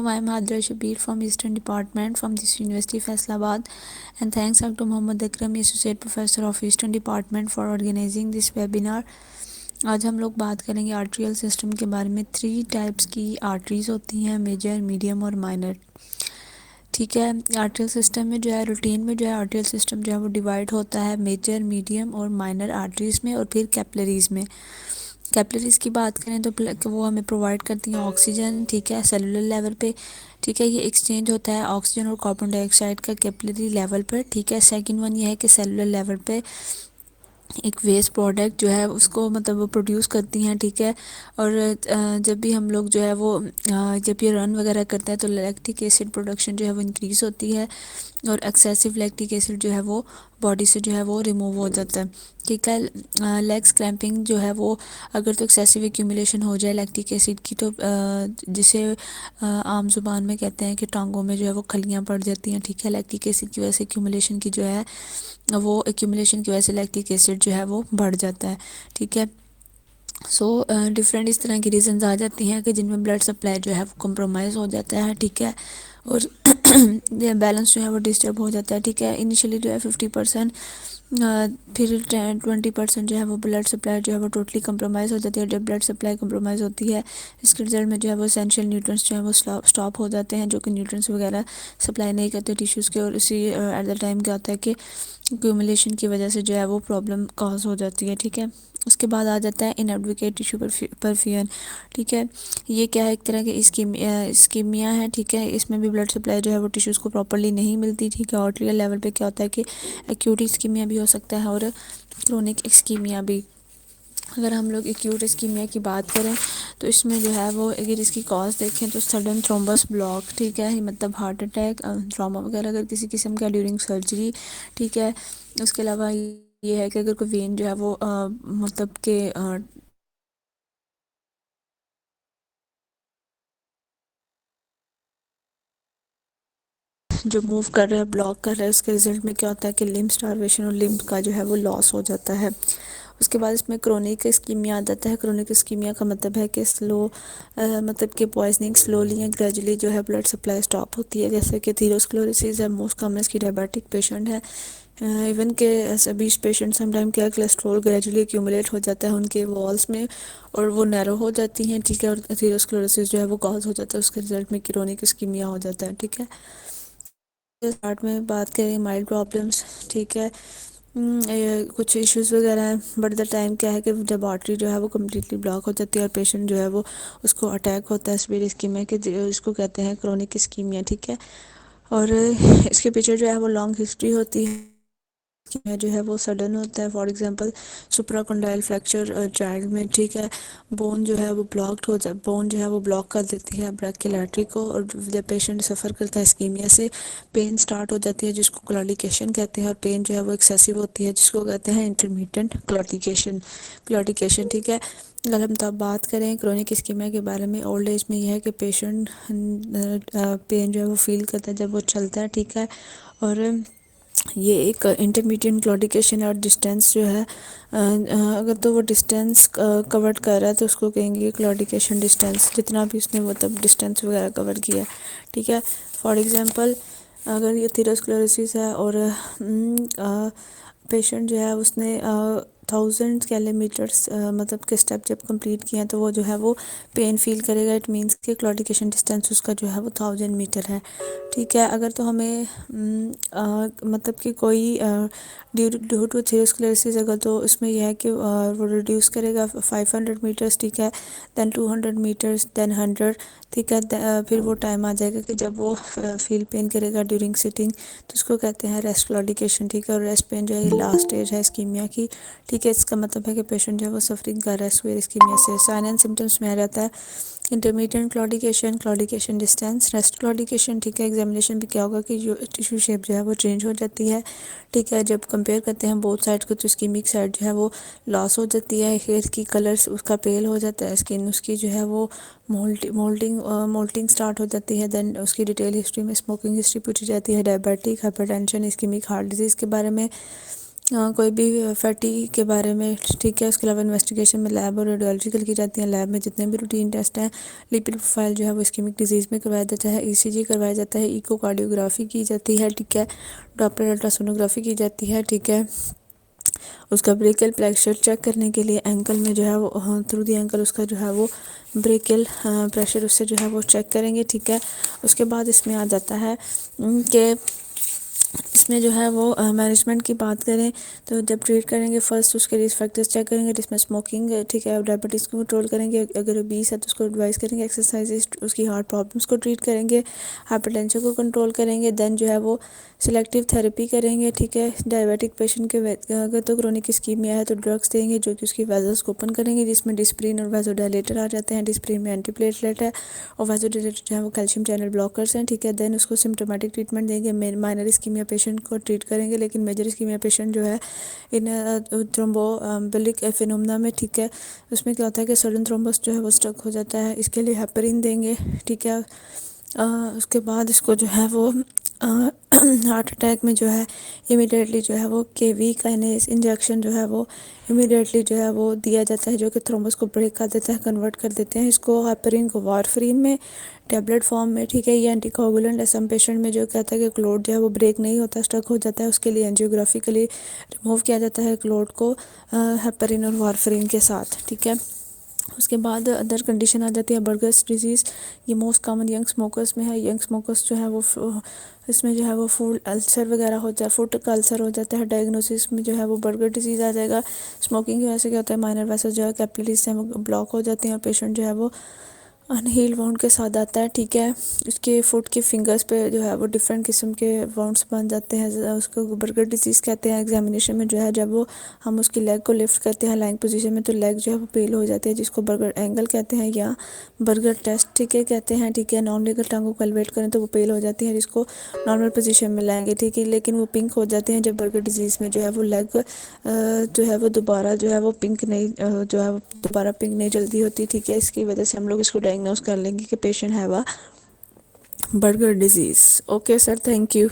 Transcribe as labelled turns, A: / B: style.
A: I am Hadra Shabir from Eastern Department from this University Faisalabad, and thanks to Mohammad Akram, Associate Professor of Eastern Department for organizing this webinar. آج ہم لوگ بات کریں گے آرٹریل system کے بارے میں. 3 ٹائپس کی آرٹریز ہوتی ہیں: میجر، میڈیم اور مائنر. ٹھیک ہے. آرٹریل سسٹم میں جو ہے روٹین میں جو ہے آرٹریل سسٹم جو ہے وہ ڈیوائڈ ہوتا ہے میجر، میڈیم اور مائنر آرٹریز میں اور پھر کیپلریز میں. کیپلریز کی بات کریں تو وہ ہمیں پرووائڈ کرتی ہیں آکسیجن. ٹھیک ہے، سیلولر لیول پہ. ٹھیک ہے، یہ ایکسچینج ہوتا ہے آکسیجن اور کاربن ڈائی آکسائڈ کا کیپلری لیول پر. ٹھیک ہے. سیکنڈ ون یہ ہے کہ سیلولر لیول پہ ایک ویسٹ پروڈکٹ جو ہے اس کو مطلب وہ پروڈیوس کرتی ہیں. ٹھیک ہے. اور جب بھی ہم لوگ جو ہے وہ جب یہ رن وغیرہ کرتے ہیں تو لیکٹک ایسڈ پروڈکشن جو ہے وہ انکریز ہوتی ہے اور ایکسیسو لیکٹک ایسڈ جو ہے وہ باڈی سے جو ہے وہ ریموو ہو جاتا ہے. ٹھیک ہے. لیگس کریمپنگ جو ہے وہ اگر تو ایکسیسو ایکیومولیشن ہو جائے لیکٹک ایسڈ کی تو جسے عام زبان میں کہتے ہیں کہ ٹانگوں میں جو ہے وہ کھلیاں پڑ جاتی ہیں. ٹھیک ہے. لیکٹک ایسڈ کی وجہ سے ایکیومولیشن کی جو ہے وہ ایکیومولیشن کی وجہ سے لیکٹک ایسڈ جو ہے وہ بڑھ جاتا ہے. ٹھیک ہے. ڈفرینٹ اس طرح کی ریزنز آ جاتی ہیں کہ جن میں بلڈ سپلائی جو ہے وہ کمپرومائز ہو جاتا ہے. ٹھیک ہے. اور بیلنس جو ہے وہ ڈسٹرب ہو جاتا ہے. ٹھیک ہے. انیشلی جو ہے 50%، پھر 20% جو ہے وہ بلڈ سپلائی جو ہے وہ ٹوٹلی کمپرومائز ہو جاتی ہے. جب بلڈ سپلائی کمپرومائز ہوتی ہے اس کے رزلٹ میں جو ہے وہ اسینشیل نیوٹرنس جو ہے وہ اسٹاپ ہو جاتے ہیں، جو کہ نیوٹرنس وغیرہ سپلائی نہیں کرتے ٹیشوز کے. اور اسی ایٹ دا ٹائم کیا ہوتا ہے کہ ایکیومولیشن کی وجہ سے جو ہے وہ پرابلم کاز ہو جاتی ہے. ٹھیک ہے. اس کے بعد آ جاتا ہے ان ایڈوکیٹ ٹیشو پرفیوژن. ٹھیک ہے. یہ کیا ہے؟ ایک طرح کی اسکیمیا ہے. ٹھیک ہے. اس میں بھی بلڈ سپلائی جو ہے وہ ٹیشوز کو پراپرلی نہیں ملتی. ٹھیک ہے. آرٹریل لیول پہ کیا ہوتا ہے کہ ایکیوٹ اسکیمیا بھی ہو سکتا ہے اور کرونک اسکیمیا بھی. اگر ہم لوگ ایکیوٹ اسکیمیا کی بات کریں تو اس میں جو ہے وہ اگر اس کی کاز دیکھیں تو سڈن تھرومبس بلاک. ٹھیک ہے. مطلب ہارٹ اٹیک، ٹراما وغیرہ اگر کسی قسم کا ڈیورنگ سرجری. ٹھیک ہے. اس کے علاوہ یہ ہے کہ اگر کوئی وین جو ہے وہ مطلب کہ جو موو کر رہا ہے، بلاک کر رہا ہے، اس کے رزلٹ میں کیا ہوتا ہے کہ لمب سٹارویشن اور لمب کا جو ہے وہ لاس ہو جاتا ہے. اس کے بعد اس میں کرونک اسکیمیا آ جاتا ہے. کرونک اسکیمیا کا مطلب ہے کہ سلو مطلب کہ پوائزننگ سلولی یا گریجولی جو ہے بلڈ سپلائی سٹاپ ہوتی ہے. جیسے کہ تھیروسکلوروسس ہے موسٹ کامن اس کی ڈائبیٹک پیشنٹ ہے. ایون کہ 20 پیشنٹ سم ٹائم کیا کولیسٹرول گریجولی ایکیومولیٹ ہو جاتا ہے ان کے والس میں اور وہ نیرو ہو جاتی ہیں. ٹھیک ہے. اور تھیروسکلوروسس جو ہے وہ کاز ہو جاتا ہے، اس کے رزلٹ میں کرونک اسکیمیا ہو جاتا ہے. ٹھیک ہے. اسٹارٹ میں بات کریں مائلڈ پرابلمس. ٹھیک ہے. کچھ ایشوز وغیرہ ہیں بٹ دا ٹائم کیا ہے کہ جب آرٹری جو ہے وہ کمپلیٹلی بلاک ہو جاتی ہے اور پیشنٹ جو ہے وہ اس کو اٹیک ہوتا ہے سویئر اسکیمیا کے، اس کو کہتے ہیں کرونک اسکیمیا. ٹھیک ہے. اور اس کے پیچھے جو ہے وہ لانگ ہسٹری ہوتی ہے جو ہے وہ سڈن ہوتا ہے. فار ایگزامپل سپرا کنڈائل فریکچر چائلڈ میں. ٹھیک ہے. بون جو ہے وہ بلاکڈ ہو جائے، بون جو ہے وہ بلاک کر دیتی ہے بریکیل آرٹری کو، اور جب پیشنٹ سفر کرتا ہے اسکیمیا سے پین سٹارٹ ہو جاتی ہے جس کو کلاڈیکیشن کہتے ہیں، اور پین جو ہے وہ ایکسیسو ہوتی ہے جس کو کہتے ہیں انٹرمیٹنٹ کلاڈیکیشن. ٹھیک ہے. اگر ہم تب بات کریں کرونک اسکیمیا کے بارے میں، اولڈ ایج میں یہ ہے کہ پیشنٹ پین جو ہے وہ فیل کرتا ہے جب وہ چلتا ہے. ٹھیک ہے. اور یہ ایک انٹرمیڈیٹ کلاڈیکیشن اور ڈسٹینس جو ہے اگر تو وہ ڈسٹینس کور کر رہا ہے تو اس کو کہیں گے کلاڈیکیشن ڈسٹینس، جتنا بھی اس نے مطلب ڈسٹینس وغیرہ کور کیا ہے. ٹھیک ہے. فار ایگزامپل اگر یہ تھیروسکلوروسس ہے اور پیشنٹ جو ہے اس نے 1000 کلومیٹرس مطلب کہ اسٹیپ جب کمپلیٹ کیے ہیں تو وہ جو ہے وہ پین فیل کرے گا. اٹ مینس کہ کلاڈیکیشن ڈسٹینس اس کا جو ہے وہ 1000 میٹر ہے. ٹھیک ہے. اگر تو ہمیں مطلب کہ کوئی ڈیو ٹو تھیروسکلوروسس اگر تو اس میں یہ ہے کہ وہ ریڈیوس کرے گا 500 میٹرس. ٹھیک ہے. دین 200 میٹرس، دین 100. ٹھیک ہے. پھر وہ ٹائم آ جائے گا کہ جب وہ فیل پین کرے گا ڈیورنگ سٹنگ تو اس کو کہتے ہیں ریسٹ کلاڈیکیشن. ٹھیک ہے. اور ریسٹ پین جو ہے یہ لاسٹ اسٹیج ہے اسکیمیا کی. ٹھیک ہے. اس کا مطلب ہے کہ پیشنٹ جو ہے وہ سفرنگ کر رہا ہے سویئر اسکیمیا سے. سائن اینڈ سمٹمس میں آ جاتا ہے انٹرمیڈیٹ کلاڈیکیشن، کلاڈیکیشن ڈسٹینس، ریسٹ کلاڈیکیشن. ٹھیک ہے. ایگزامینیشن بھی کیا ہوگا کہ جو ٹیشو شیپ جو ہے وہ چینج ہو جاتی ہے. ٹھیک ہے. جب کمپیئر کرتے ہیں بہت سائڈ کو تو اسکیمک سائڈ جو ہے وہ لاس ہو جاتی ہے. ہیئر کی کلرس اس کا پیل ہو جاتا ہے، اسکن اس کی جو ہے وہ مولٹنگ سٹارٹ ہو جاتی ہے. دین اس کی ڈیٹیل ہسٹری میں اسموکنگ ہسٹری پوچھی جاتی ہے، diabetic, hypertension, ischemic heart disease کے بارے میں. کوئی بھی فیٹی کے بارے میں، ٹھیک ہے. اس کے علاوہ انویسٹیگیشن میں لیب اور ریڈیولوجیکل کی جاتی ہیں. لیب میں جتنے بھی روٹین ٹیسٹ ہیں، لپڈ پروفائل جو ہے وہ اسکیمک ڈیزیز میں کروایا جاتا ہے، ای سی جی کروایا جاتا ہے، ایکو کارڈیوگرافی کی جاتی ہے، ٹھیک ہے، ڈاپلر الٹراسونوگرافی کی جاتی ہے، ٹھیک ہے. اس کا بریکل پریشر چیک کرنے کے لیے اینکل میں جو ہے وہ تھرو دی اینکل اس کا جو ہے وہ بریکل پریشر اس سے جو ہے وہ چیک کریں گے، ٹھیک ہے. اس کے بعد اس میں آ جاتا ہے کہ اس میں جو ہے وہ مینجمنٹ کی بات کریں تو جب ٹریٹ کریں گے فرسٹ اس کے رسک فیکٹرز چیک کریں گے، جس میں اسموکنگ، ٹھیک ہے، ڈائبٹیز کو کنٹرول کریں گے، اگر اوبیس ہے تو اس کو ایڈوائز کریں گے ایکسرسائز، اس کی ہارٹ پرابلمس کو ٹریٹ کریں گے، ہائپر ٹینشن کو کنٹرول کریں گے. دین جو ہے وہ سلیکٹیو تھراپی کریں گے، ٹھیک ہے. ڈائبیٹک پیشنٹ کے اگر تو کرونک اسکیمیا ہے تو ڈرگس دیں گے جو کہ اس کی ویزلس کو اوپن کریں گے، جس میں ڈسپرین اور ویزو ڈائلیٹر آ جاتے ہیں. ڈسپرین میں اینٹی پلیٹلیٹ ہے اور ویزو ڈائلیٹر جو ہے وہ کیلشیم چینل بلاکرز ہیں، ٹھیک ہے. دین اس کو سمپٹومیٹک ٹریٹمنٹ دیں گے. مائنر اسکیمیا پیشنٹ کو ٹریٹ کریں گے، لیکن میجر اسکیمیا پیشنٹ جو ہے ان تھرومبوبلک فینومنا میں، ٹھیک ہے، اس میں کیا ہوتا ہے کہ سڈن تھرومبس جو ہے وہ اسٹرک ہو جاتا ہے، اس کے لیے ہیپرین دیں گے، ٹھیک ہے. اس کے بعد اس کو جو ہے وہ ہارٹ اٹیک میں جو ہے امیڈیٹلی جو ہے وہ کے وی کائنیز انجیکشن جو ہے وہ امیڈیٹلی جو ہے وہ دیا جاتا ہے، جو کہ تھرومبس کو بریک کر دیتا ہے، کنورٹ کر دیتے ہیں اس کو ہیپرین کو وارفرین میں ٹیبلٹ فارم میں، ٹھیک ہے. یہ اینٹی کوگولنٹ ہے. سم پیشنٹ میں جو کہتا ہے کہ کلوٹ جو ہے وہ بریک نہیں ہوتا، اسٹرک ہو جاتا ہے، اس کے لیے اینجیوگرافیکلی ریموو کیا جاتا ہے کلوٹ کو ہیپرین اور وارفرین کے ساتھ، ٹھیک ہے. اس کے بعد ادر کنڈیشن آ جاتی ہے برگرس ڈیزیز. یہ موسٹ کامن ینگ اسموکرس میں ہے. ینگ اسموکرس جو ہے وہ اس میں جو ہے وہ فوڈ السر وغیرہ ہو جاتا ہے، فوڈ کا السر ہو جاتا ہے. ڈائگنوسس میں جو ہے وہ برگر ڈیزیز آ جائے گا. اسموکنگ کی وجہ سے کیا ہوتا ہے مائنر ویسل جو ہے کیپلریز ہیں وہ بلاک ہو جاتی ہیں اور پیشنٹ جو ہے وہ انہیل وانڈ کے ساتھ آتا ہے، ٹھیک ہے. اس کے فٹ کے فنگرز پہ جو ہے وہ ڈفرینٹ قسم کے وانڈس بن جاتے ہیں، اس کو برگر ڈیزیز کہتے ہیں. ایگزامینیشن میں جو ہے جب وہ ہم اس کی لیگ کو لفٹ کرتے ہیں لائنگ پوزیشن میں تو لیگ جو ہے وہ پیل ہو جاتی ہے، جس کو برگر اینگل کہتے ہیں یا برگر ٹیسٹ، ٹھیک ہے، کہتے ہیں، ٹھیک ہے. نارملی اگر ٹانگوں کو ایلیویٹ کریں تو وہ پیل ہو جاتی ہیں، جس کو نارمل پوزیشن میں لائیں گے، ٹھیک ہے. لیکن وہ پنک ہو جاتے ہیں جب برگر ڈیزیز میں جو ہے وہ لیگ جو ہے وہ دوبارہ جو ہے وہ پنک نہیں جو ہے وہ دوبارہ پنک نہیں جلدی ہوتی، ٹھیک ہے. اس کی وجہ سے ہم لوگ اس کو ڈائگنوز کر لیں گے کہ پیشنٹ ہے وہ burger disease. Okay sir, thank you.